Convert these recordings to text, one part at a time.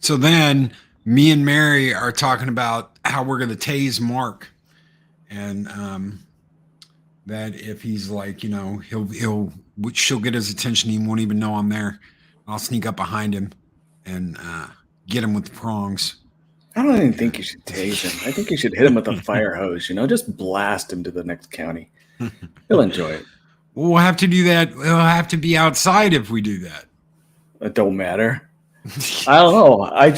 So then me and Mary are talking about how we're going to tase Mark, and that if he's like, she'll get his attention. He won't even know I'm there. I'll sneak up behind him and get him with the prongs. I don't even think you should tase him. I think you should hit him with a fire hose. Just blast him to the next county. He'll enjoy it. We'll have to do that. We'll have to be outside if we do that. It don't matter. I don't know. I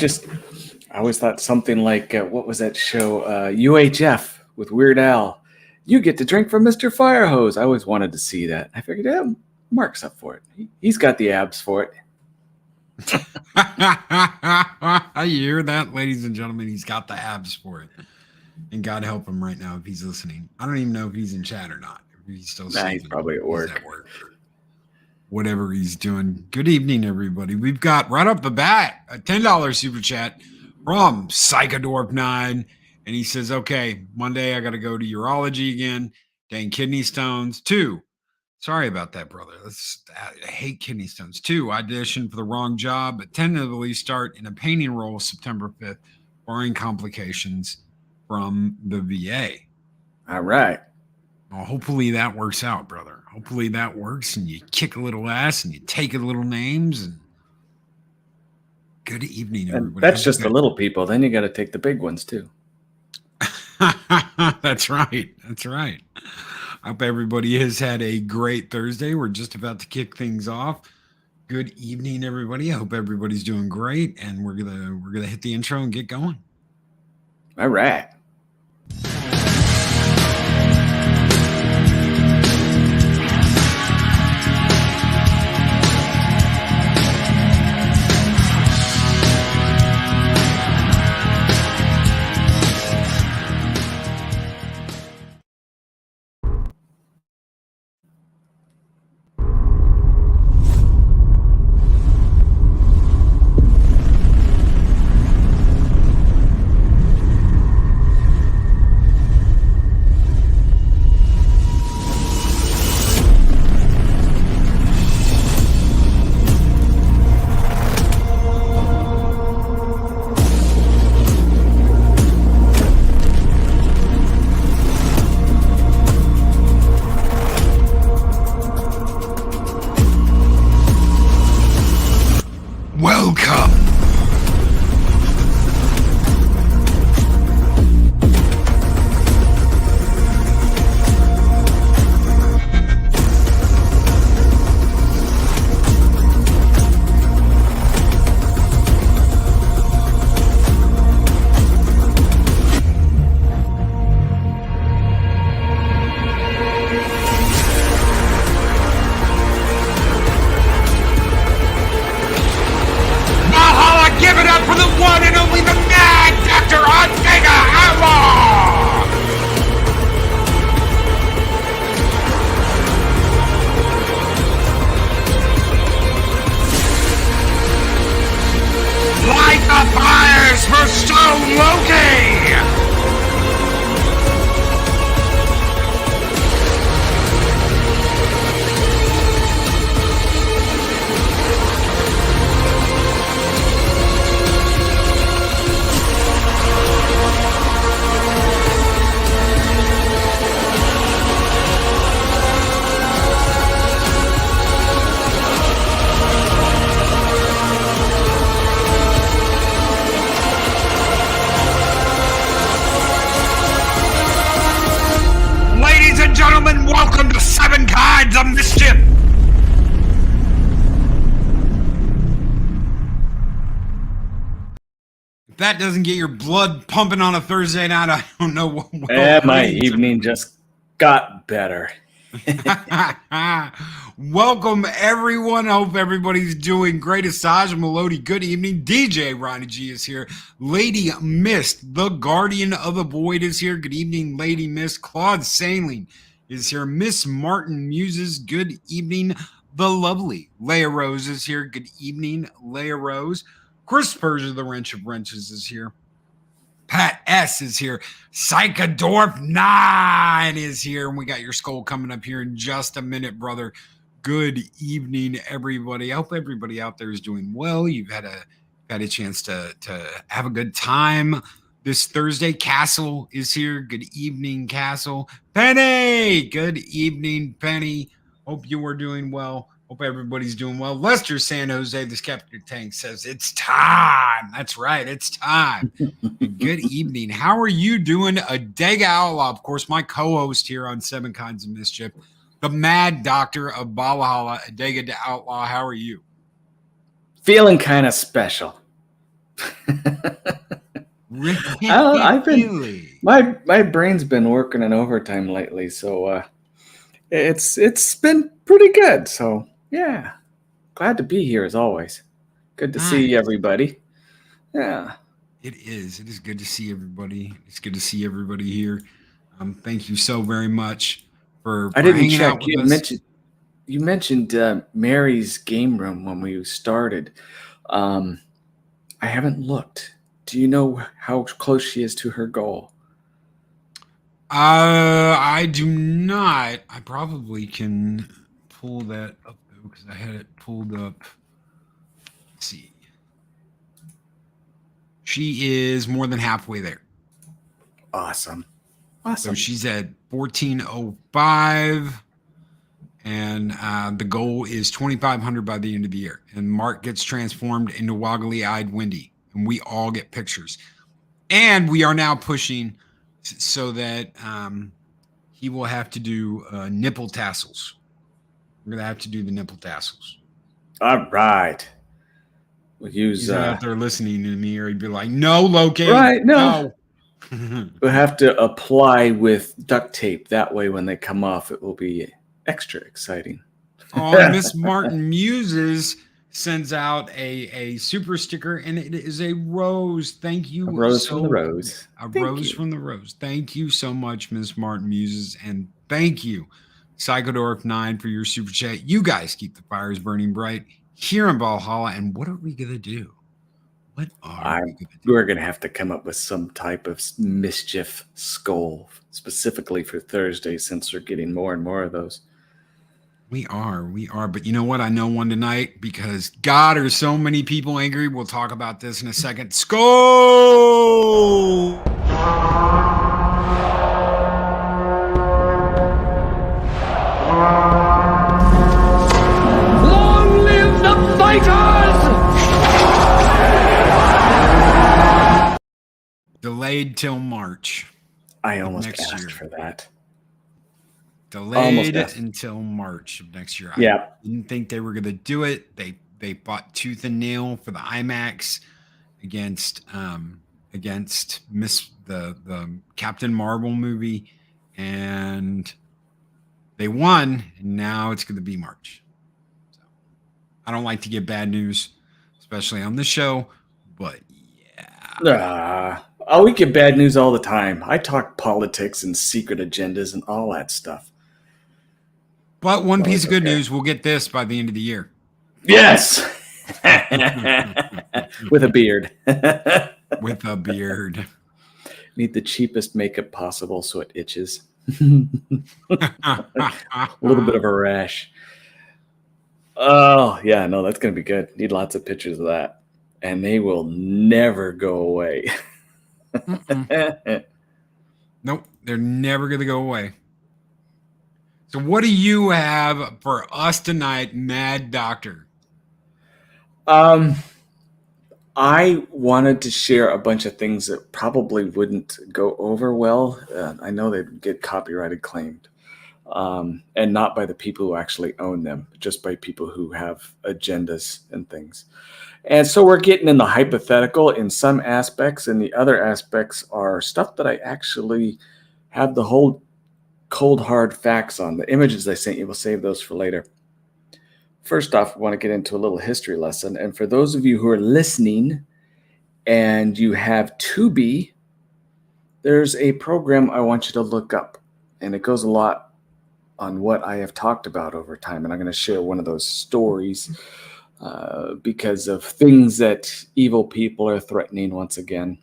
always thought something like, what was that show? UHF with Weird Al. You get to drink from Mr. Firehose. I always wanted to see that. I figured, yeah, Mark's up for it. He's got the abs for it. You hear that, ladies and gentlemen? He's got the abs for it. And God help him right now if he's listening. I don't even know if he's in chat or not. If he's still he's probably at work. Whatever he's doing. Good evening, everybody. We've got right off the bat a $10 super chat from Psychodorp9. And he says, okay, Monday I got to go to urology again. Dang kidney stones. 2. Sorry about that, brother. I hate kidney stones. 2, auditioned for the wrong job, but tentatively start in a painting role September 5th, barring complications from the VA. All right. Well, hopefully that works out, brother. Hopefully that works, and you kick a little ass, and you take a little names. And good evening, everybody. And that's just the little people. Then you got to take the big ones too. That's right. I hope everybody has had a great Thursday. We're just about to kick things off. Good evening, everybody. I hope everybody's doing great, and we're gonna hit the intro and get going. All right. Loki! Gentlemen, welcome to 7 Kinds of Mischief! If that doesn't get your blood pumping on a Thursday night, I don't know what my evening just got better. Welcome, everyone. I hope everybody's doing great. Asaj Melody, good evening. DJ Ronnie G is here. Lady Mist, the Guardian of the Void, is here. Good evening, Lady Mist. Claude Sailing is here. Miss Martin Muses, good evening. The lovely Leia Rose is here. Good evening, Leia Rose. Chris Persia, the Wrench of Wrenches, is here. Pat S is here. Psychodorp 9 is here. And we got your skull coming up here in just a minute, brother. Good evening, everybody. I hope everybody out there is doing well. You've had got a chance to have a good time this Thursday. Castle is here. Good evening, Castle. Penny, good evening, Penny. Hope you are doing well. Hope everybody's doing well. Lester San Jose, the Skeptic Tank, says it's time. That's right, it's time. Good evening. How are you doing? Adega Outlaw, of course, my co-host here on Seven Kinds of Mischief, the Mad Doctor of Valhalla, Adega the Outlaw. How are you? Feeling kind of special. I've been my brain's been working in overtime lately, so it's been pretty good. So yeah, glad to be here as always. Good to see everybody. Yeah, it is. It is good to see everybody. It's good to see everybody here. Thank you so very much for hanging out with us. You mentioned Mary's game room when we started. I haven't looked. Do you know how close she is to her goal? I do not. I probably can pull that up though because I had it pulled up. Let's see. She is more than halfway there. Awesome. So she's at 1405. And the goal is 2,500 by the end of the year. And Mark gets transformed into woggly-eyed Wendy, and we all get pictures. And we are now pushing so that he will have to do nipple tassels. We're gonna have to do the nipple tassels. All right. We'll use. He's out there listening to me, or he'd be like, "No, Loki, right? No." We'll have to apply with duct tape. That way, when they come off, it will be extra exciting. Oh, Miss Martin Muses sends out a super sticker, and it is a rose. Thank you. A rose from the rose. Rose from the rose. Thank you so much, Miss Martin Muses, and thank you, Psychodorf9, for your super chat. You guys keep the fires burning bright here in Valhalla. And what are we gonna do? We're gonna have to come up with some type of mischief skull specifically for Thursday, since we're getting more and more of those. We are. But you know what? I know one tonight because God, are so many people angry. We'll talk about this in a second. Skull! Long live the fighters! Delayed till March. I almost asked for that. Delayed until March of next year. Yeah. I didn't think they were going to do it. They fought tooth and nail for the IMAX against the Captain Marvel movie, and they won. And now it's going to be March. So I don't like to give bad news, especially on this show, but yeah. We get bad news all the time. I talk politics and secret agendas and all that stuff. But one piece of good news, we'll get this by the end of the year. Yes. With a beard. With a beard. Need the cheapest makeup possible so it itches. A little bit of a rash. Oh, yeah, no, that's going to be good. Need lots of pictures of that. And they will never go away. Nope, they're never going to go away. So what do you have for us tonight, Mad Doctor? I wanted to share a bunch of things that probably wouldn't go over well. I know they'd get copyrighted claimed. And not by the people who actually own them, just by people who have agendas and things. And so we're getting in the hypothetical in some aspects, and the other aspects are stuff that I actually have the whole cold hard facts on. The images I sent you, we'll save those for later. First off, I want to get into a little history lesson. And for those of you who are listening and you have Tubi, there's a program I want you to look up. And it goes a lot on what I have talked about over time. And I'm going to share one of those stories because of things that evil people are threatening once again.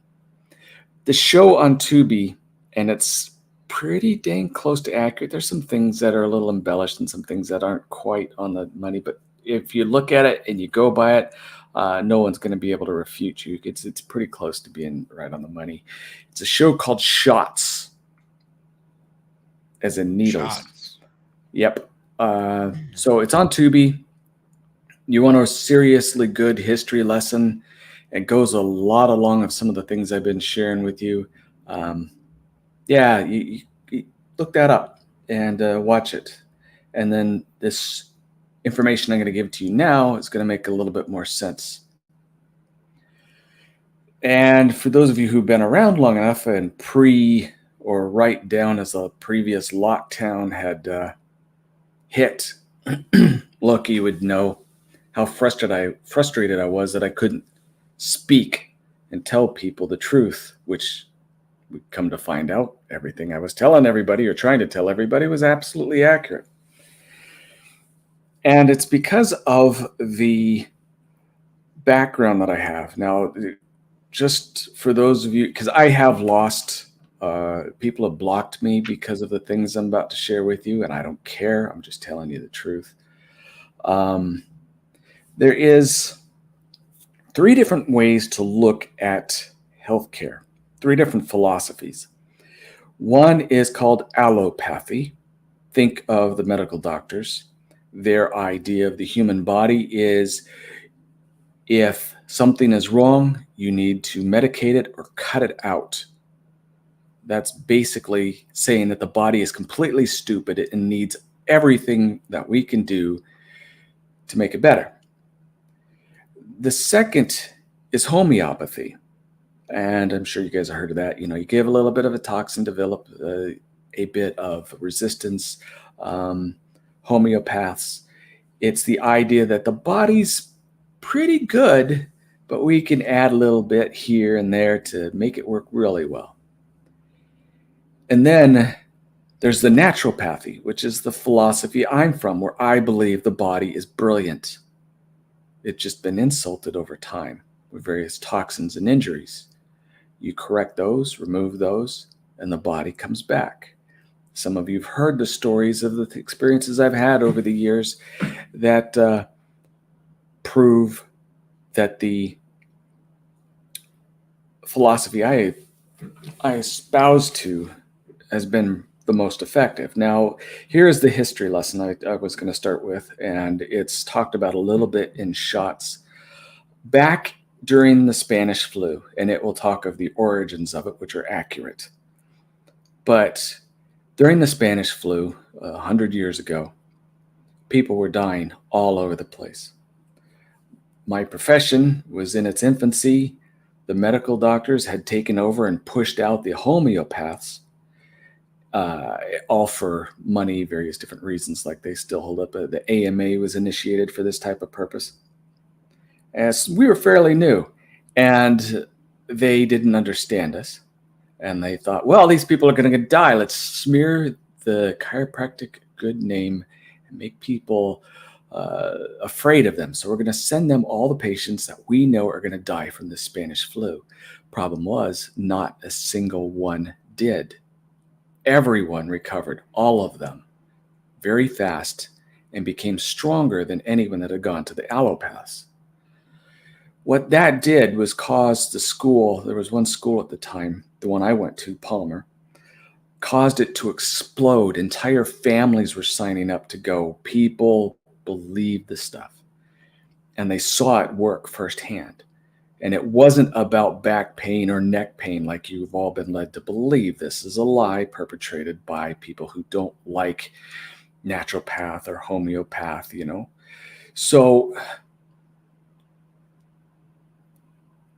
The show on Tubi, and it's pretty dang close to accurate. There's some things that are a little embellished and some things that aren't quite on the money. But if you look at it and you go by it, No one's going to be able to refute you. It's pretty close to being right on the money. It's a show called Shots, as in needles. Shots. Yep. So it's on Tubi. You want a seriously good history lesson. It goes a lot along of some of the things I've been sharing with you. You look that up and watch it. And then this information I'm going to give to you now is going to make a little bit more sense. And for those of you who've been around long enough and or right down as the previous lockdown had hit, Loki would know how frustrated I was that I couldn't speak and tell people the truth, which we come to find out everything I was telling everybody or trying to tell everybody was absolutely accurate. And it's because of the background that I have. Now, just for those of you, because I have lost, people have blocked me because of the things I'm about to share with you, and I don't care. I'm just telling you the truth. There is 3 different ways to look at healthcare, 3 different philosophies. One is called allopathy. Think of the medical doctors. Their idea of the human body is if something is wrong, you need to medicate it or cut it out. That's basically saying that the body is completely stupid and needs everything that we can do to make it better. The second is homeopathy. And I'm sure you guys have heard of that. You give a little bit of a toxin, develop a bit of resistance. Homeopaths, it's the idea that the body's pretty good, but we can add a little bit here and there to make it work really well. And then there's the naturopathy, which is the philosophy I'm from, where I believe the body is brilliant. It's just been insulted over time with various toxins and injuries. You correct those, remove those, and the body comes back. Some of you have heard the stories of the experiences I've had over the years that prove that the philosophy I espouse to has been the most effective. Now, here's the history lesson I was going to start with, and it's talked about a little bit in Shots. Back during the Spanish flu, and it will talk of the origins of it, which are accurate. But during the Spanish flu, 100 years ago, people were dying all over the place. My profession was in its infancy. The medical doctors had taken over and pushed out the homeopaths, all for money, various different reasons, like they still hold up. The AMA was initiated for this type of purpose. As we were fairly new, and they didn't understand us. And they thought, well, these people are going to die. Let's smear the chiropractic good name and make people afraid of them. So we're going to send them all the patients that we know are going to die from the Spanish flu. Problem was, not a single one did. Everyone recovered, all of them, very fast, and became stronger than anyone that had gone to the allopaths. What that did was cause the school, there was one school at the time, the one I went to, Palmer, caused it to explode. Entire families were signing up to go. People believed the stuff, and they saw it work firsthand. And it wasn't about back pain or neck pain like you've all been led to believe. This is a lie perpetrated by people who don't like naturopath or homeopath, So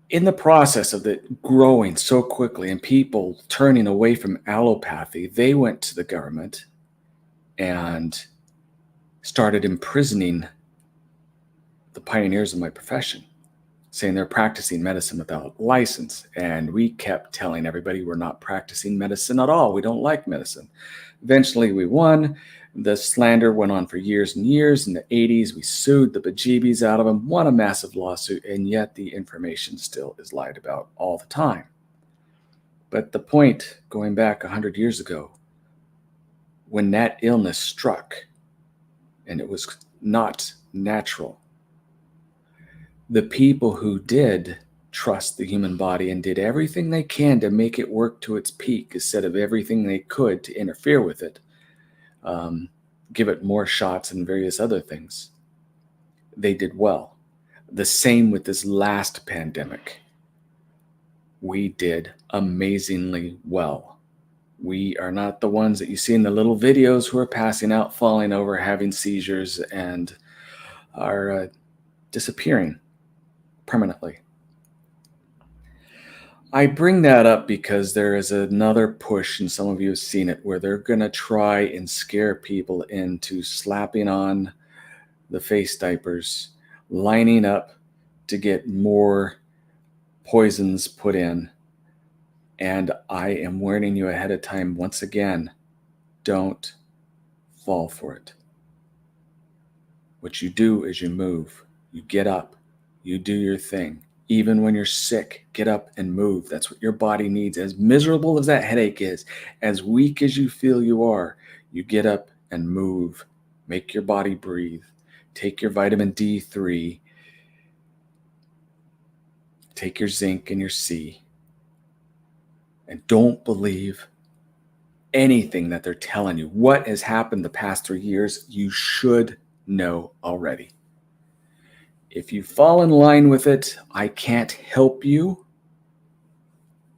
in the process of it growing so quickly and people turning away from allopathy, they went to the government and started imprisoning the pioneers of my profession, saying they're practicing medicine without license. And we kept telling everybody we're not practicing medicine at all. We don't like medicine. Eventually we won. The slander went on for years and years. In the 80s, we sued the bejeebies out of them, won a massive lawsuit, and yet the information still is lied about all the time. But the point, going back 100 years ago, when that illness struck, and it was not natural, the people who did trust the human body and did everything they can to make it work to its peak instead of everything they could to interfere with it, give it more shots and various other things, they did well. The same with this last pandemic. We did amazingly well. We are not the ones that you see in the little videos who are passing out, falling over, having seizures, and are disappearing permanently. I bring that up because there is another push, and some of you have seen it, where they're going to try and scare people into slapping on the face diapers, lining up to get more poisons put in. And I am warning you ahead of time, once again, don't fall for it. What you do is you move. You get up. You do your thing. Even when you're sick, get up and move. That's what your body needs. As miserable as that headache is, as weak as you feel you are, you get up and move. Make your body breathe. Take your vitamin D3. Take your zinc and your C. And don't believe anything that they're telling you. What has happened the past 3 years, you should know already. If you fall in line with it, I can't help you.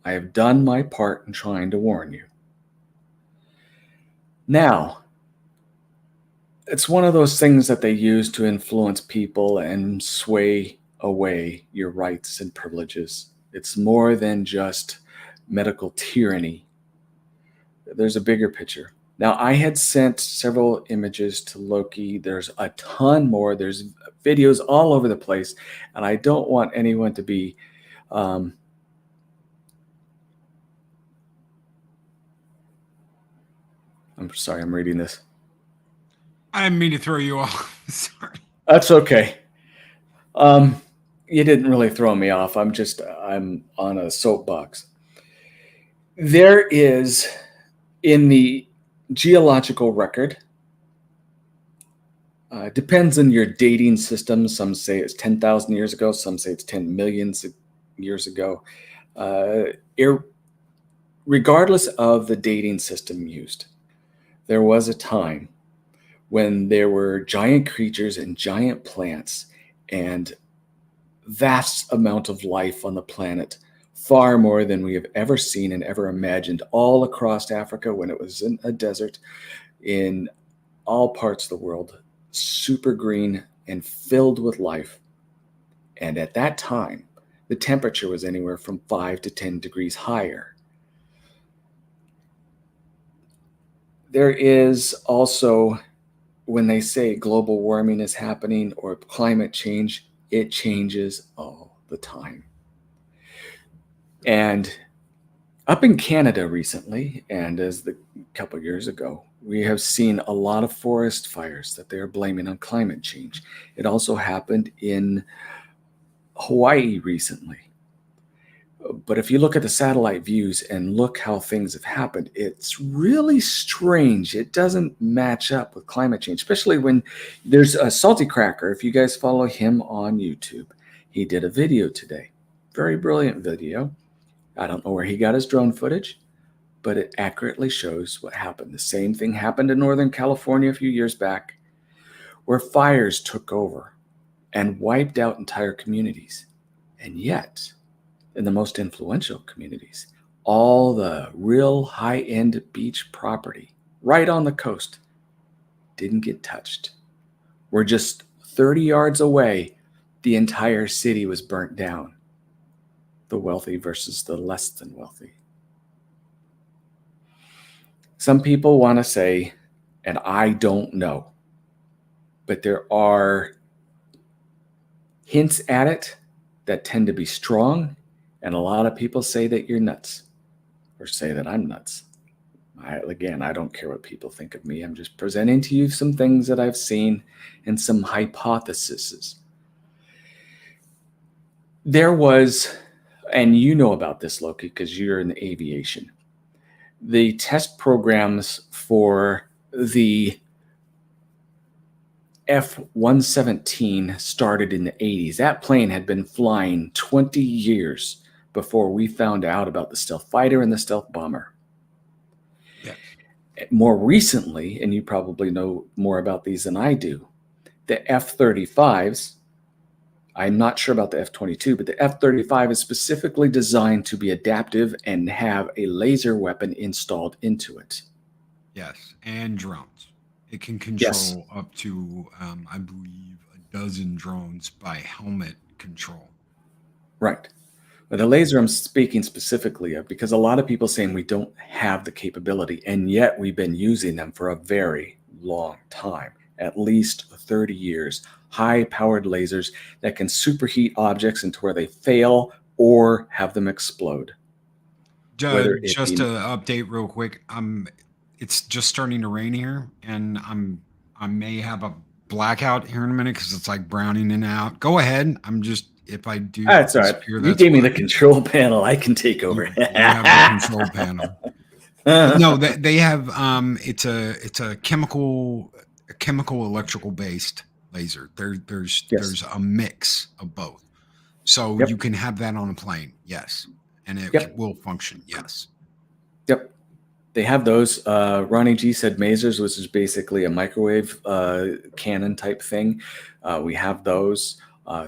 I have done my part in trying to warn you. Now, it's one of those things that they use to influence people and sway away your rights and privileges. It's more than just medical tyranny. There's a bigger picture. Now, I had sent several images to Loki. There's a ton more. There's videos all over the place, and I don't want anyone to be I'm sorry, I'm reading this. I didn't mean to throw you off. Sorry. That's okay. You didn't really throw me off. I'm on a soapbox. There is, in the geological record, depends on your dating system. Some say it's 10,000 years ago. Some say it's 10 million years ago. Regardless of the dating system used, there was a time when there were giant creatures and giant plants and vast amount of life on the planet, far more than we have ever seen and ever imagined, all across Africa when it was in a desert, in all parts of the world, super green and filled with life. And at that time, the temperature was anywhere from 5 to 10 degrees higher. There is also, when they say global warming is happening or climate change, it changes all the time. And up in Canada recently, and as a couple of years ago, we have seen a lot of forest fires that they are blaming on climate change. It also happened in Hawaii recently. But if you look at the satellite views and look how things have happened, it's really strange. It doesn't match up with climate change, especially when there's a Salty Cracker. If you guys follow him on YouTube, he did a video today. Very brilliant video. I don't know where he got his drone footage, but it accurately shows what happened. The same thing happened in Northern California a few years back, where fires took over and wiped out entire communities. And yet, in the most influential communities, all the real high-end beach property right on the coast didn't get touched. We're just 30 yards away, the entire city was burnt down. The wealthy versus the less than wealthy. Some people want to say, and I don't know, but there are hints at it that tend to be strong. And a lot of people say that you're nuts, or say that I'm nuts. I don't care what people think of me. I'm just presenting to you some things that I've seen and some hypotheses. There was, and you know about this, Loki, because you're in the aviation, the test programs for the F-117 started in the 80s. That plane had been flying 20 years before we found out about the stealth fighter and the stealth bomber. Yes. More recently, and you probably know more about these than I do, the F-35s, I'm not sure about the F-22, but the F-35 is specifically designed to be adaptive and have a laser weapon installed into it. Yes, and drones. It can Yes. control up to, I believe, a dozen drones by helmet control. Right. But the laser I'm speaking specifically of, because a lot of people saying we don't have the capability, and yet we've been using them for a very long time, at least 30 years. High-powered lasers that can superheat objects into where they fail or have them explode. Whether it Just be to update real quick, it's just starting to rain here, and I may have a blackout here in a minute because it's like browning in and out. Go ahead. I'm just if I do that's all right. disappear, You that's gave me why. the control panel. I can take over. You have the control panel. But no, they have it's a chemical electrical based laser. There's Yes. there's a mix of both. So Yep. you can have that on a plane, yes. And it Yep. will function, yes. Yep. They have those. Ronnie G said masers, which is basically a microwave cannon type thing. We have those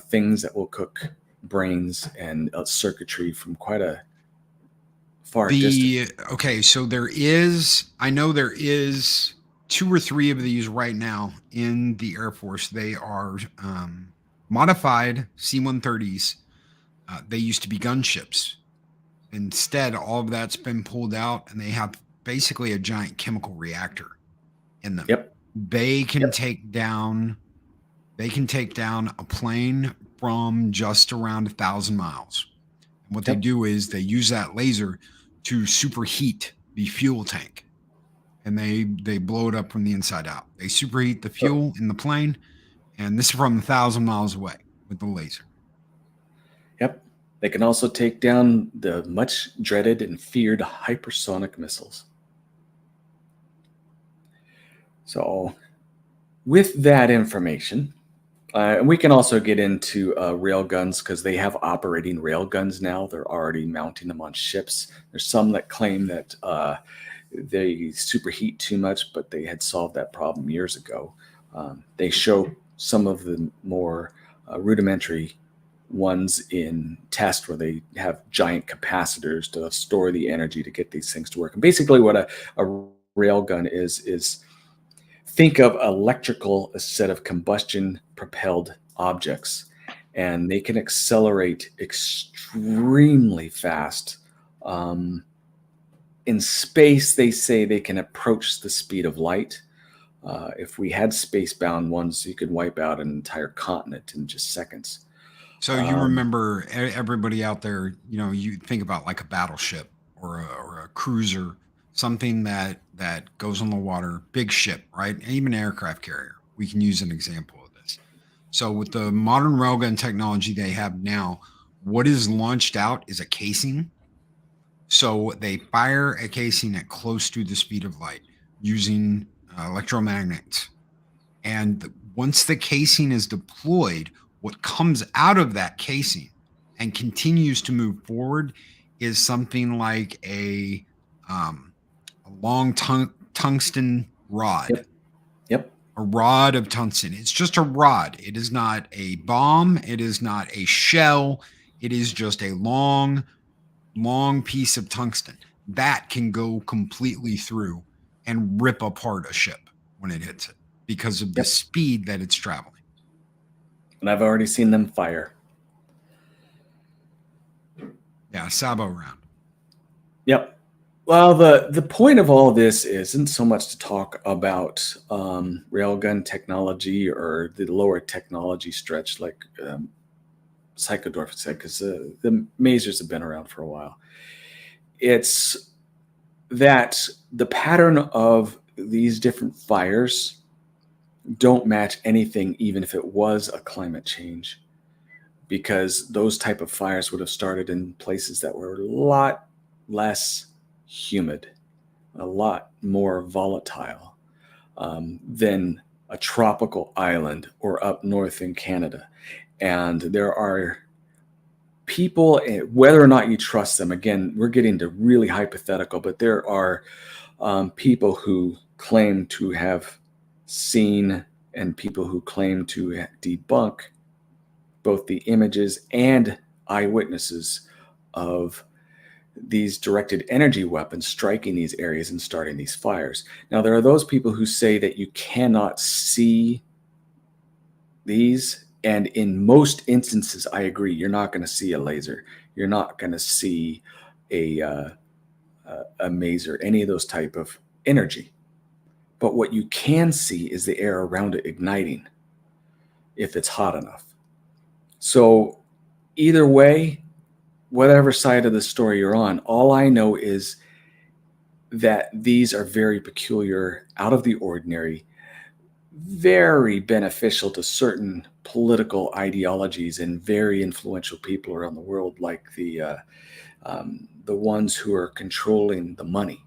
things that will cook brains and circuitry from quite a far distance. Okay, so I know there is 2 or 3 of these right now in the Air Force. They are modified C-130s. They used to be gunships. Instead, all of that's been pulled out, and they have basically a giant chemical reactor in them. Yep. They can Yep. take down a plane from just around 1,000 miles. And what they Yep. do is they use that laser to superheat the fuel tank, and they blow it up from the inside out. They superheat the fuel in the plane, and this is from 1,000 miles away with the laser. Yep. They can also take down the much dreaded and feared hypersonic missiles. So, with that information, we can also get into rail guns because they have operating rail guns now. They're already mounting them on ships. There's some that claim that they superheat too much, but they had solved that problem years ago. They show some of the more rudimentary ones in test where they have giant capacitors to store the energy to get these things to work. And basically what a rail gun is think of electrical instead of combustion propelled objects, and they can accelerate extremely fast. In space, they say they can approach the speed of light. If we had space-bound ones, you could wipe out an entire continent in just seconds. So you remember everybody out there, you think about like a battleship or a cruiser, something that goes on the water, big ship, right? Even an aircraft carrier. We can use an example of this. So with the modern railgun technology they have now, what is launched out is a casing. So they fire a casing at close to the speed of light using electromagnets. And once the casing is deployed, what comes out of that casing and continues to move forward is something like a long tungsten rod. Yep. A rod of tungsten. It's just a rod. It is not a bomb. It is not a shell. It is just a long piece of tungsten that can go completely through and rip apart a ship when it hits it because of the speed that it's traveling. And I've already seen them fire. Yeah, Sabo round. Yep. Well, the point of all this isn't so much to talk about railgun technology or the lower technology stretch like Psychodorf said, because the masers have been around for a while. It's that the pattern of these different fires don't match anything, even if it was a climate change, because those type of fires would have started in places that were a lot less humid, a lot more volatile than a tropical island or up north in Canada. And there are people, whether or not you trust them, again, we're getting to really hypothetical, but there are people who claim to have seen and people who claim to debunk both the images and eyewitnesses of these directed energy weapons striking these areas and starting these fires. Now, there are those people who say that you cannot see these, and in most instances, I agree. You're not going to see a laser. You're not going to see a maser, any of those type of energy. But what you can see is the air around it igniting if it's hot enough. So either way, whatever side of the story you're on, all I know is that these are very peculiar, out of the ordinary, very beneficial to certain political ideologies and very influential people around the world, like the ones who are controlling the money.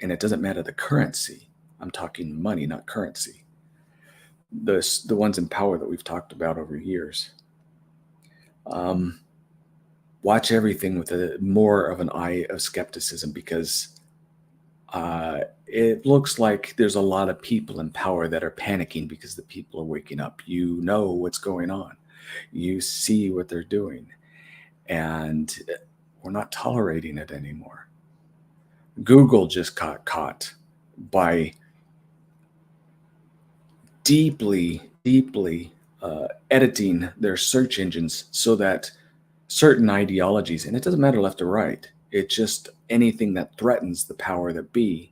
And it doesn't matter the currency. I'm talking money, not currency. The ones in power that we've talked about over years. Watch everything with more of an eye of skepticism, because it looks like there's a lot of people in power that are panicking because the people are waking up. You know what's going on. You see what they're doing. And we're not tolerating it anymore. Google just got caught by deeply editing their search engines so that certain ideologies, and it doesn't matter left or right, it's just anything that threatens the power that be,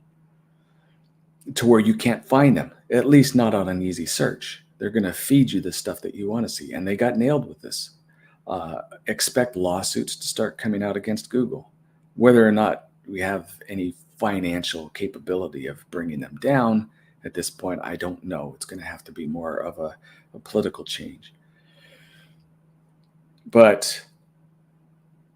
to where you can't find them, at least not on an easy search. They're going to feed you the stuff that you want to see, and they got nailed with this. Expect lawsuits to start coming out against Google. Whether or not we have any financial capability of bringing them down at this point, I don't know. It's going to have to be more of a political change. But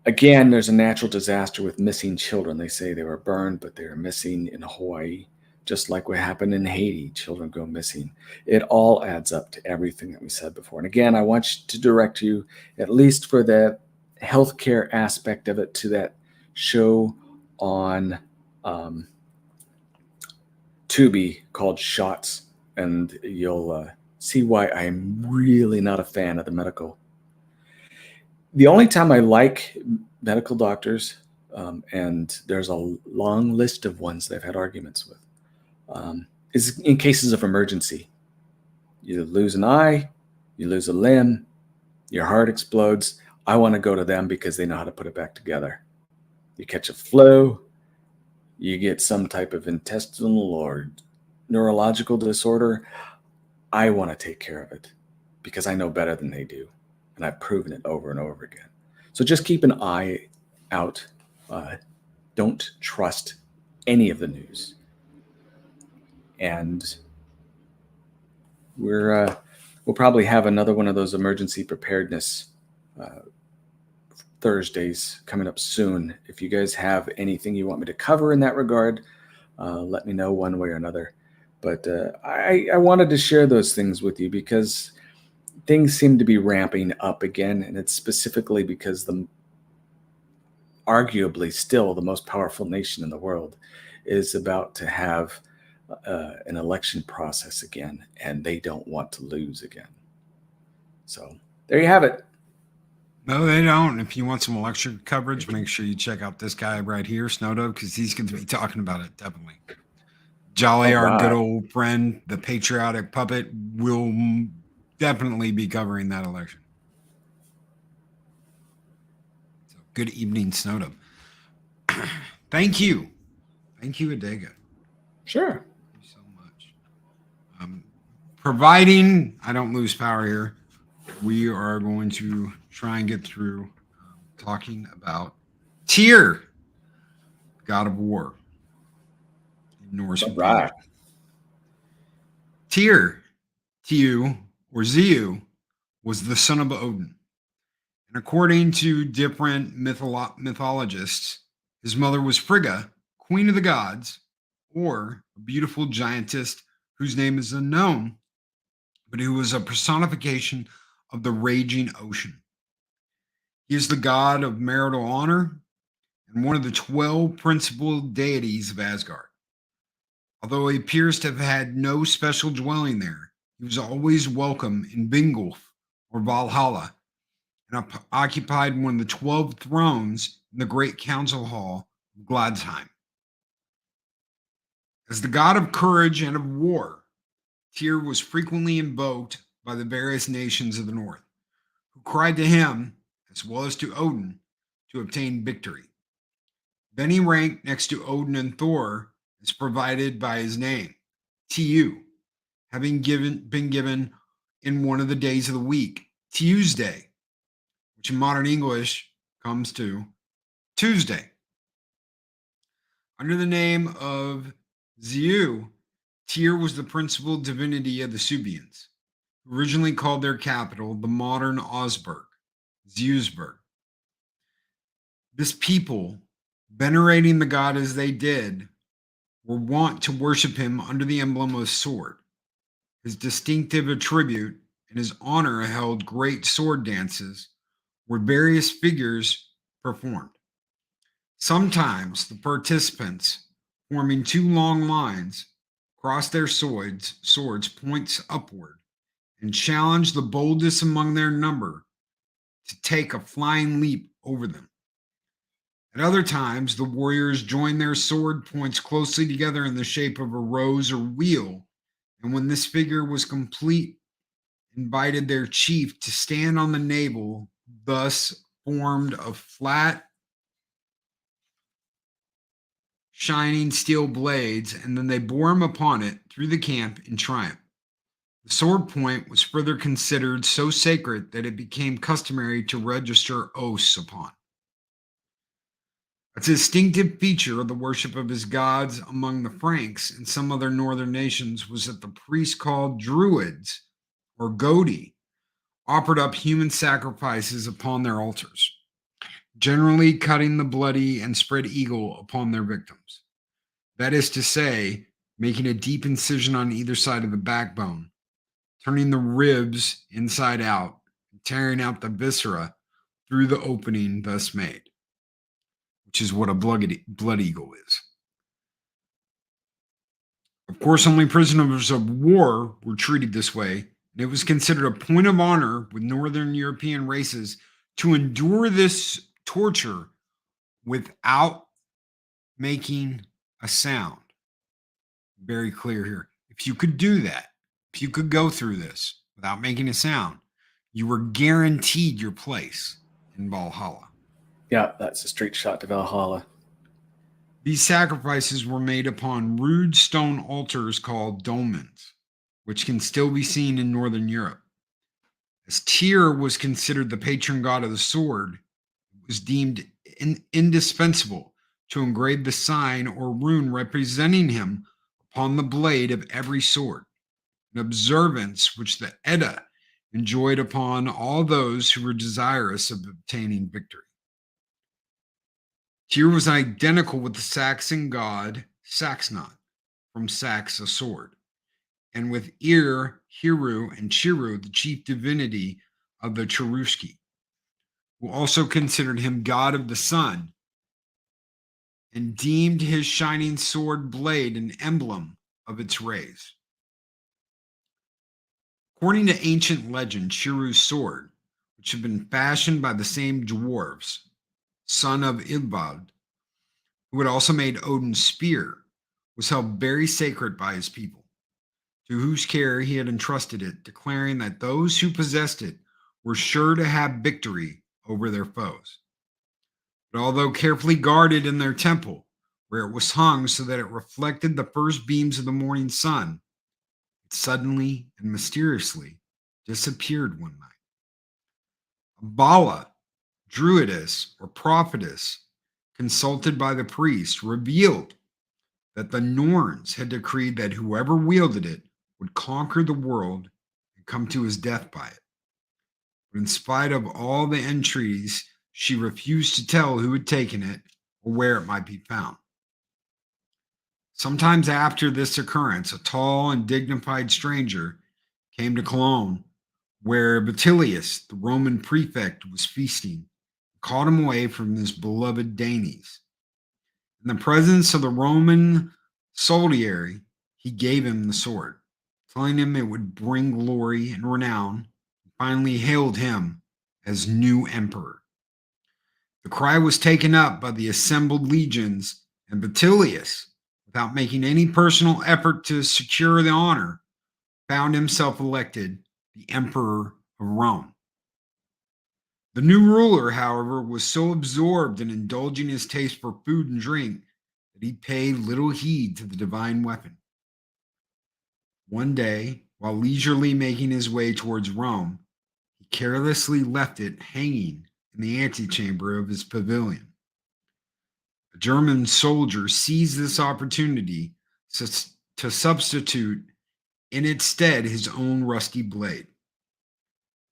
again, there's a natural disaster with missing children. They say they were burned, but they were missing in Hawaii, just like what happened in Haiti. Children go missing. It all adds up to everything that we said before. And again, I want to direct you, at least for the healthcare aspect of it, to that show on Tubi called Shots, and you'll see why I'm really not a fan of the medical. The only time I like medical doctors, and there's a long list of ones that I've had arguments with, is in cases of emergency. You lose an eye, you lose a limb, your heart explodes. I want to go to them because they know how to put it back together. You catch a flu, you get some type of intestinal or neurological disorder. I want to take care of it because I know better than they do. And I've proven it over and over again. So just keep an eye out. Don't trust any of the news. And we'll probably have another one of those emergency preparedness Thursdays coming up soon. If you guys have anything you want me to cover in that regard, let me know one way or another. But I wanted to share those things with you because things seem to be ramping up again, and it's specifically because arguably still the most powerful nation in the world is about to have an election process again, and they don't want to lose again. So there you have it. No, they don't. If you want some election coverage, make sure you check out this guy right here, Snowdo, because he's going to be talking about it, definitely. Jolly, our good old friend, the patriotic puppet, will definitely be covering that election. So, good evening, Snowdo. Thank you. Thank you, Adega. Sure. Thank you so much. Providing I don't lose power here, we are going to try and get through talking about Tyr, god of war in Norse mythology. Tyr, Tiu, or Ziu, was the son of Odin. And according to different mythologists, his mother was Frigga, queen of the gods, or a beautiful giantess whose name is unknown, but who was a personification of the raging ocean. He is the god of marital honor and one of the 12 principal deities of Asgard. Although he appears to have had no special dwelling there, he was always welcome in Vingolf or Valhalla and occupied one of the 12 thrones in the great council hall of Gladsheim. As the god of courage and of war, Tyr was frequently invoked by the various nations of the north, who cried to him, as well as to Odin, to obtain victory. Then he ranked next to Odin and Thor as provided by his name, Tu, having been given in one of the days of the week, Tuesday, which in modern English comes to Tuesday. Under the name of Zeus, Tyr was the principal divinity of the Suebians, who originally called their capital the modern Augsburg, Zeusburg. This people, venerating the god as they did, were wont to worship him under the emblem of sword. His distinctive attribute, in his honor, held great sword dances where various figures performed. Sometimes the participants, forming two long lines, crossed their swords points upward, and challenged the boldest among their number to take a flying leap over them. At other times, the warriors joined their sword points closely together in the shape of a rose or wheel, and when this figure was complete, invited their chief to stand on the navel, thus formed of flat, shining steel blades, and then they bore him upon it through the camp in triumph. The sword point was further considered so sacred that it became customary to register oaths upon. A distinctive feature of the worship of his gods among the Franks and some other northern nations was that the priests called Druids, or Godi, offered up human sacrifices upon their altars, generally cutting the bloody and spread eagle upon their victims. That is to say, making a deep incision on either side of the backbone, turning the ribs inside out, and tearing out the viscera through the opening thus made, which is what a blood eagle is. Of course, only prisoners of war were treated this way, and it was considered a point of honor with Northern European races to endure this torture without making a sound. Very clear here. If you could do that, if you could go through this without making a sound, you were guaranteed your place in Valhalla. Yeah, that's a straight shot to Valhalla. These sacrifices were made upon rude stone altars called dolmens, which can still be seen in Northern Europe. As Tyr was considered the patron god of the sword, it was deemed indispensable to engrave the sign or rune representing him upon the blade of every sword, an observance which the Edda enjoined upon all those who were desirous of obtaining victory. Tyr was identical with the Saxon god Saxnot, from Sax, a sword, and with Hiru, and Chiru, the chief divinity of the Cheruski, who also considered him god of the sun and deemed his shining sword blade an emblem of its rays. According to ancient legend, Chiru's sword, which had been fashioned by the same dwarves, son of Ildvad, who had also made Odin's spear, was held very sacred by his people, to whose care he had entrusted it, declaring that those who possessed it were sure to have victory over their foes. But although carefully guarded in their temple, where it was hung so that it reflected the first beams of the morning sun, it suddenly and mysteriously disappeared one night. A Bala, druidess or prophetess, consulted by the priest, revealed that the Norns had decreed that whoever wielded it would conquer the world and come to his death by it. But in spite of all the entreaties, she refused to tell who had taken it or where it might be found. Sometimes after this occurrence, a tall and dignified stranger came to Cologne, where Vitellius, the Roman prefect, was feasting, called him away from his beloved dainties. In the presence of the Roman soldiery, he gave him the sword, telling him it would bring glory and renown, and finally hailed him as new emperor. The cry was taken up by the assembled legions, and Vitellius, without making any personal effort to secure the honor, found himself elected the emperor of Rome. The new ruler, however, was so absorbed in indulging his taste for food and drink that he paid little heed to the divine weapon. One day, while leisurely making his way towards Rome, he carelessly left it hanging in the antechamber of his pavilion. A German soldier seized this opportunity to substitute in its stead his own rusty blade,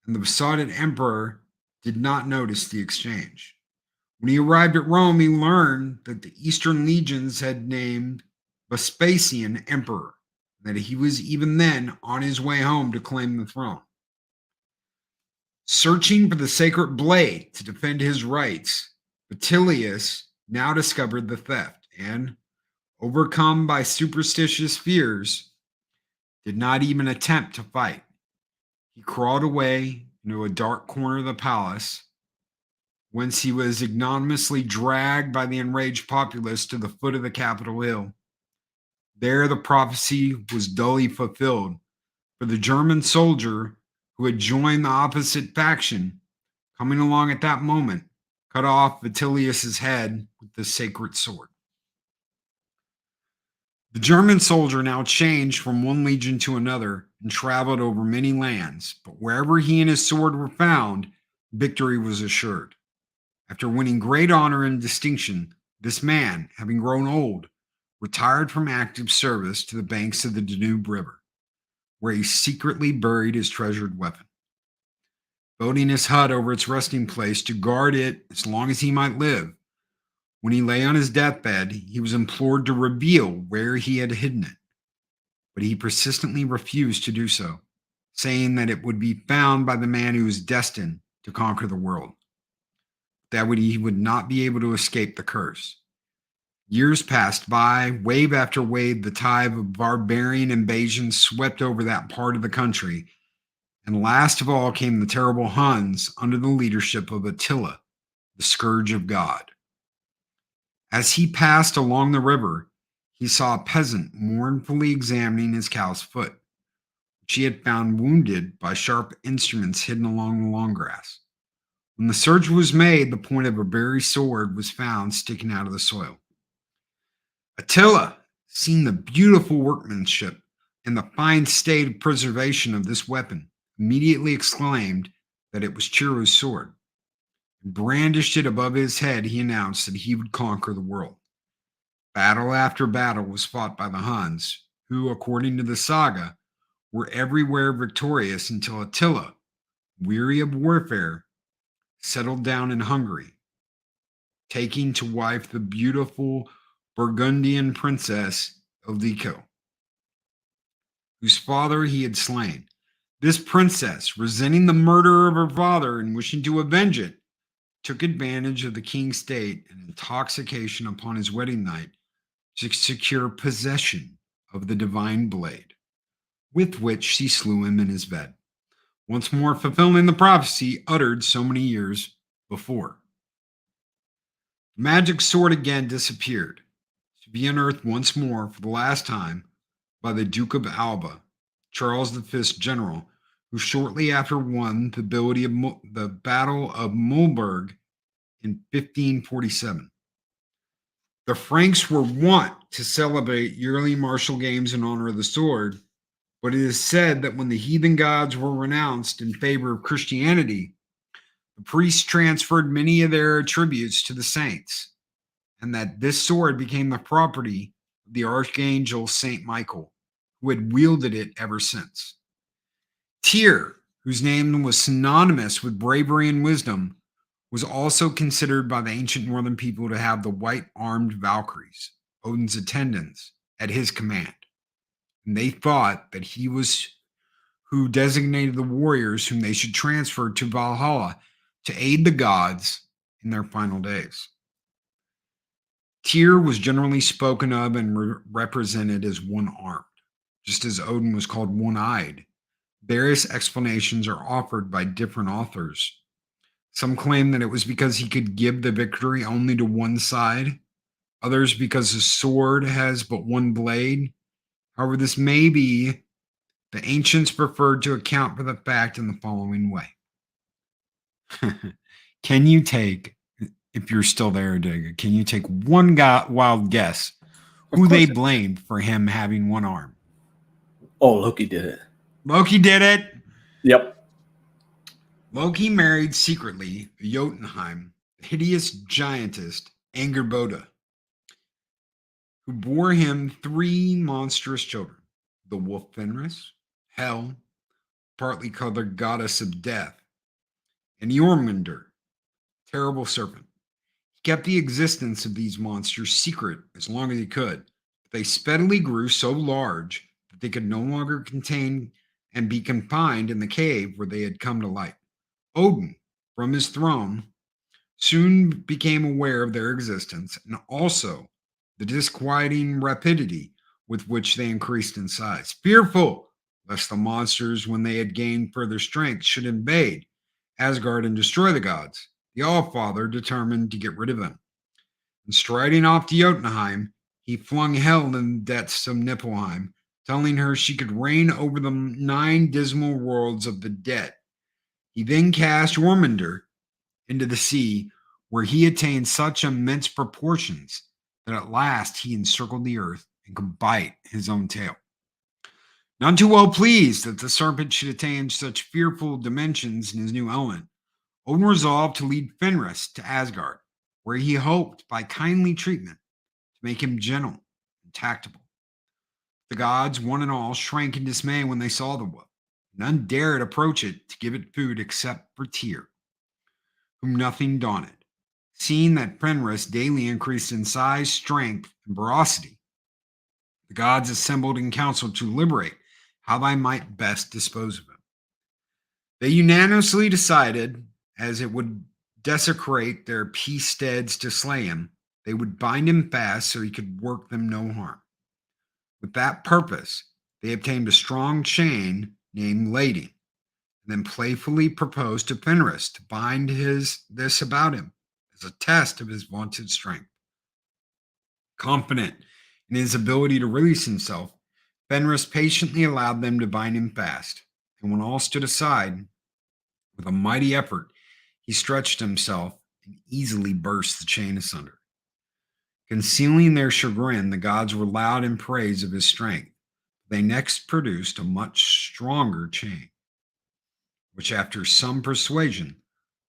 and the besotted emperor did not notice the exchange. When he arrived at Rome, he learned that the Eastern legions had named Vespasian emperor, and that he was even then on his way home to claim the throne. Searching for the sacred blade to defend his rights, Vitellius now discovered the theft and, overcome by superstitious fears, did not even attempt to fight. He crawled away into a dark corner of the palace, whence he was ignominiously dragged by the enraged populace to the foot of the Capitol hill. There the prophecy was dully fulfilled, for the German soldier who had joined the opposite faction, coming along at that moment, cut off Vitellius's head with the sacred sword. The German soldier now changed from one legion to another and traveled over many lands, but wherever he and his sword were found, victory was assured. After winning great honor and distinction, this man, having grown old, retired from active service to the banks of the Danube River, where he secretly buried his treasured weapon. Building his hut over its resting place to guard it as long as he might live, when he lay on his deathbed, he was implored to reveal where he had hidden it, but he persistently refused to do so, saying that it would be found by the man who was destined to conquer the world, he would not be able to escape the curse. Years passed by, wave after wave, the tide of barbarian invasions swept over that part of the country, and last of all came the terrible Huns under the leadership of Attila, the scourge of God. As he passed along the river, he saw a peasant mournfully examining his cow's foot, which he had found wounded by sharp instruments hidden along the long grass. When the search was made, the point of a very sword was found sticking out of the soil. Attila, seeing the beautiful workmanship and the fine state of preservation of this weapon, immediately exclaimed that it was Chiro's sword. Brandished it above his head, he announced that he would conquer the world. Battle after battle was fought by the Huns, who, according to the saga, were everywhere victorious until Attila, weary of warfare, settled down in Hungary, taking to wife the beautiful Burgundian princess Ildiko, whose father he had slain. This princess, resenting the murder of her father and wishing to avenge it, took advantage of the king's state and intoxication upon his wedding night to secure possession of the divine blade, with which she slew him in his bed, once more fulfilling the prophecy uttered so many years before. The magic sword again disappeared, to be unearthed once more for the last time by the Duke of Alba, Charles V's general, who shortly after won the Battle of Mulberg in 1547. The Franks were wont to celebrate yearly martial games in honor of the sword, but it is said that when the heathen gods were renounced in favor of Christianity, the priests transferred many of their attributes to the saints, and that this sword became the property of the archangel Saint Michael, who had wielded it ever since. Tyr, whose name was synonymous with bravery and wisdom, was also considered by the ancient northern people to have the white-armed Valkyries, Odin's attendants, at his command. And they thought that he was who designated the warriors whom they should transfer to Valhalla to aid the gods in their final days. Tyr was generally spoken of and represented as one-armed, just as Odin was called one-eyed. Various explanations are offered by different authors. Some claim that it was because he could give the victory only to one side, others because his sword has but one blade. However, this may be, the ancients preferred to account for the fact in the following way. Can you take, if you're still there, Adega, can you take one wild guess who they blamed for him having one arm? Oh, Loki did it. Loki did it. Yep. Loki married secretly Jotunheim, the hideous giantess Angerboda, who bore him 3 monstrous children: the wolf Fenris, Hel, partly called the goddess of death, and Jormungandr, terrible serpent. He kept the existence of these monsters secret as long as he could, but they speedily grew so large that they could no longer contain and be confined in the cave where they had come to light. Odin, from his throne, soon became aware of their existence and also the disquieting rapidity with which they increased in size. Fearful lest the monsters, when they had gained further strength, should invade Asgard and destroy the gods, the All-Father determined to get rid of them. And striding off to Jotunheim, he flung Hel in the depths of Niflheim, telling her she could reign over the 9 dismal worlds of the dead. He then cast Jormungandr into the sea, where he attained such immense proportions that at last he encircled the earth and could bite his own tail. None too well pleased that the serpent should attain such fearful dimensions in his new element, Odin resolved to lead Fenris to Asgard, where he hoped by kindly treatment to make him gentle and tactable. The gods, one and all, shrank in dismay when they saw the wolf. None dared approach it to give it food except for Tyr, whom nothing daunted. Seeing that Fenris daily increased in size, strength, and ferocity, the gods assembled in council to deliberate how they might best dispose of him. They unanimously decided, as it would desecrate their peace steads to slay him, they would bind him fast so he could work them no harm. With that purpose, they obtained a strong chain named lading, and then playfully proposed to Fenris to bind this about him as a test of his vaunted strength. Confident in his ability to release himself, Fenris patiently allowed them to bind him fast, and when all stood aside, with a mighty effort, he stretched himself and easily burst the chain asunder. Concealing their chagrin, the gods were loud in praise of his strength. They next produced a much stronger chain, which after some persuasion,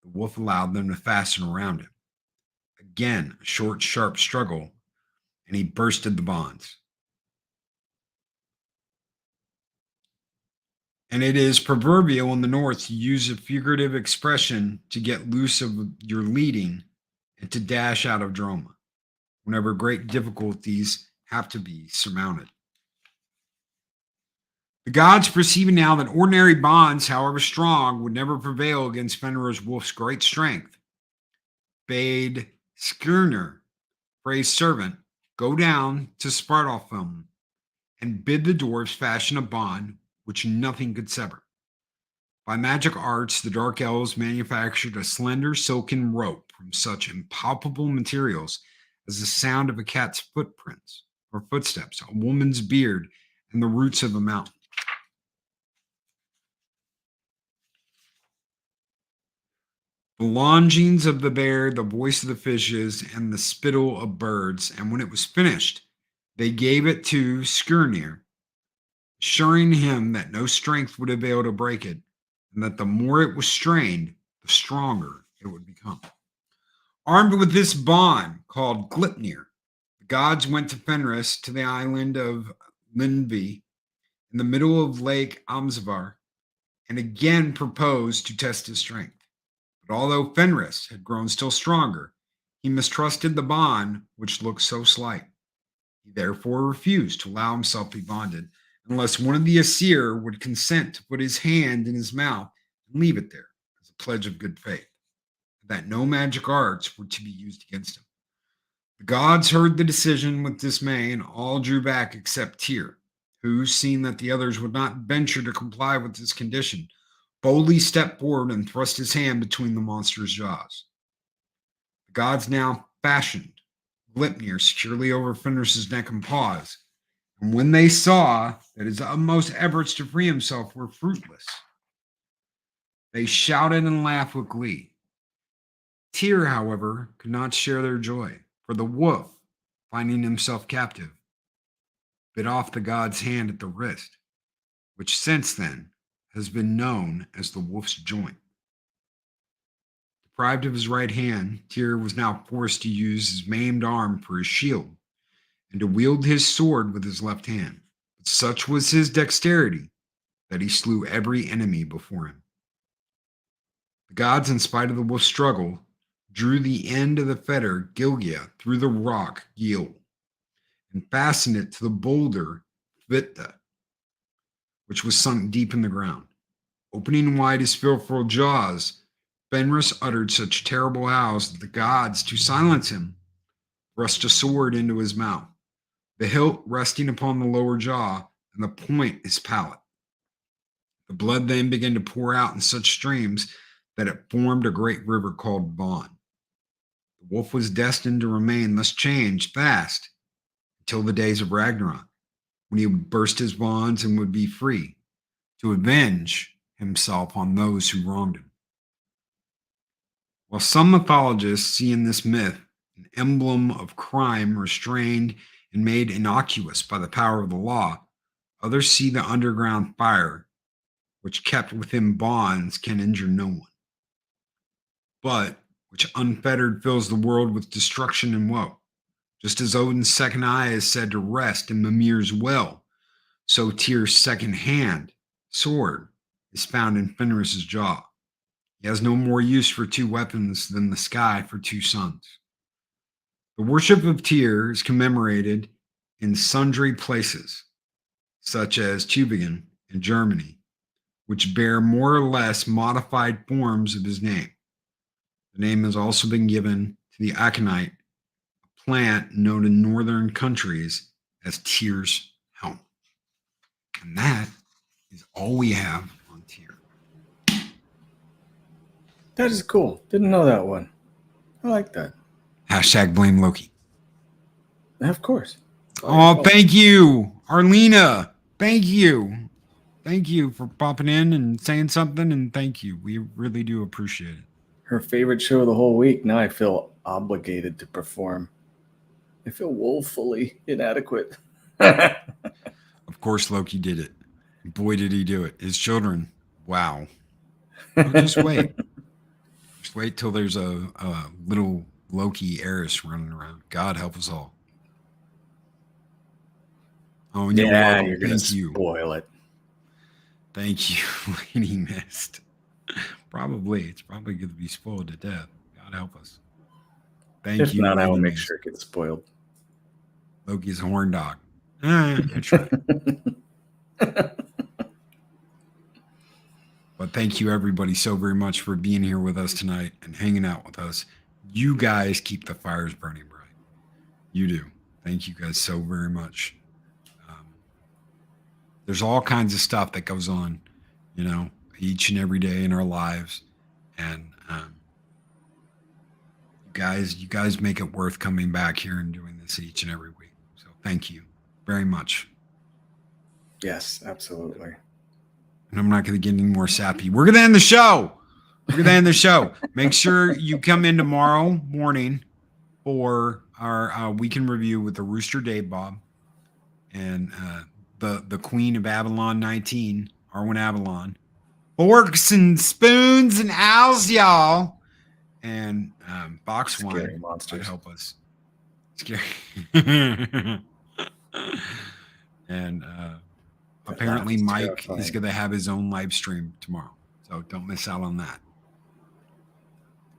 the wolf allowed them to fasten around him. Again, a short, sharp struggle, and he bursted the bonds. And it is proverbial in the North to use a figurative expression to get loose of your leading and to dash out of drama, whenever great difficulties have to be surmounted. The gods, perceiving now that ordinary bonds, however strong, would never prevail against Fenrir's wolf's great strength, bade Skirnir, Frey's servant, go down to Svartalfheim and bid the dwarves fashion a bond which nothing could sever. By magic arts, the dark elves manufactured a slender silken rope from such impalpable materials as the sound of a cat's footprints or footsteps, a woman's beard, and the roots of a mountain. The longings of the bear, the voice of the fishes, and the spittle of birds, and when it was finished, they gave it to Skirnir, assuring him that no strength would avail to break it, and that the more it was strained, the stronger it would become. Armed with this bond, called Glipnir, the gods went to Fenris to the island of Lindvi in the middle of Lake Amsvar, and again proposed to test his strength. But although Fenris had grown still stronger, he mistrusted the bond which looked so slight. He therefore refused to allow himself to be bonded unless one of the Asir would consent to put his hand in his mouth and leave it there as a pledge of good faith, that no magic arts were to be used against him. The gods heard the decision with dismay, and all drew back except Tyr, who, seeing that the others would not venture to comply with this condition, boldly stepped forward and thrust his hand between the monster's jaws. The gods now fashioned Glipnir securely over Fenris's neck and paws, and when they saw that his utmost efforts to free himself were fruitless, they shouted and laughed with glee. Tyr, however, could not share their joy, for the wolf, finding himself captive, bit off the god's hand at the wrist, which since then has been known as the wolf's joint. Deprived of his right hand, Tyr was now forced to use his maimed arm for his shield and to wield his sword with his left hand. But such was his dexterity that he slew every enemy before him. The gods, in spite of the wolf's struggle, drew the end of the fetter Gilgia through the rock Gil and fastened it to the boulder Vitta, which was sunk deep in the ground. Opening wide his fearful jaws, Fenris uttered such terrible howls that the gods, to silence him, thrust a sword into his mouth, the hilt resting upon the lower jaw and the point his palate. The blood then began to pour out in such streams that it formed a great river called Von. The wolf was destined to remain thus changed fast until the days of Ragnarok, when he would burst his bonds and would be free to avenge himself on those who wronged him. While some mythologists see in this myth an emblem of crime restrained and made innocuous by the power of the law, others see the underground fire, which kept within bonds can injure no one, but which unfettered fills the world with destruction and woe. Just as Odin's second eye is said to rest in Mimir's well, so Tyr's second hand, sword, is found in Fenris's jaw. He has no more use for two weapons than the sky for two suns. The worship of Tyr is commemorated in sundry places, such as Tübingen in Germany, which bear more or less modified forms of his name. The name has also been given to the aconite, a plant known in northern countries as Tyr's helm. And that is all we have on Tyr. That is cool. Didn't know that one. I like that. Hashtag blame Loki. Of course. Oh, thank you, Arlena. Thank you. Thank you for popping in and saying something, and thank you. We really do appreciate it. Her favorite show of the whole week. Now I feel obligated to perform. I feel woefully inadequate. Of course, Loki did it. Boy, did he do it. His children. Wow. Oh, just wait. Just wait till there's a little Loki heiress running around. God help us all. Oh, and yeah, you're going to spoil it. Thank you, Lady Mist. Probably. It's probably going to be spoiled to death. God help us. Thank you. If not, I will make Mist. sure it gets spoiled. Loki's a horn dog. That's right. But thank you, everybody, so very much for being here with us tonight and hanging out with us. You guys keep the fires burning bright. You do. Thank you guys so very much. There's all kinds of stuff that goes on, you know, each and every day in our lives. And you guys make it worth coming back here and doing this each and every week. So thank you very much. Yes, absolutely. And I'm not going to get any more sappy. We're going to end the show. Make sure you come in tomorrow morning for our weekend review with the Rooster Dave Bob and the Queen of Avalon 19, Arwen Avalon. Forks and spoons and owls, y'all. And box Scary wine monsters to help us. Scary. And apparently Mike is going to have his own live stream tomorrow. So don't miss out on that.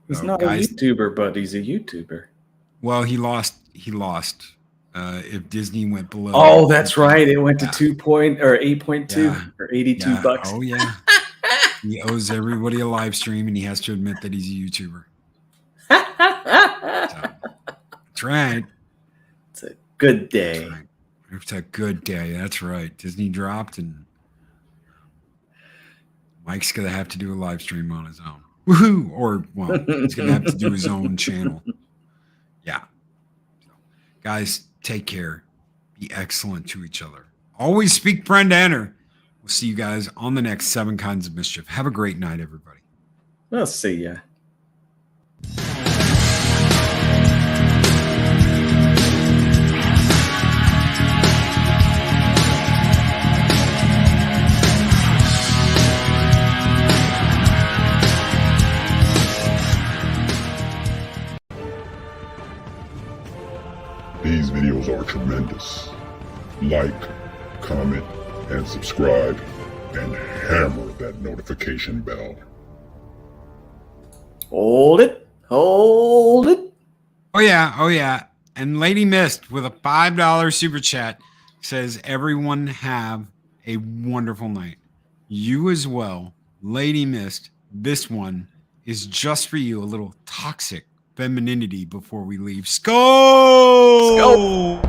He's not a YouTuber, but he's a YouTuber. Well, he lost if Disney went below. Oh, that's right. It went to 8.2 or 82 bucks. Oh yeah. He owes everybody a live stream, and he has to admit that he's a YouTuber. That's right. It's a good day. Right. It's a good day. That's right. Disney dropped, and Mike's gonna have to do a live stream on his own. Woohoo! Or he's gonna have to do his own channel. Yeah. So, guys, take care. Be excellent to each other. Always speak friend to enter. We'll see you guys on the next 7 Kinds of Mischief. Have a great night, everybody. We'll see ya. These videos are tremendous. Like, comment, and subscribe, and hammer that notification bell. Hold it. Hold it. Oh yeah. And Lady Mist with a $5 super chat says, everyone have a wonderful night. You as well. Lady Mist, this one is just for you. A little toxic femininity before we leave. Skull! Skull!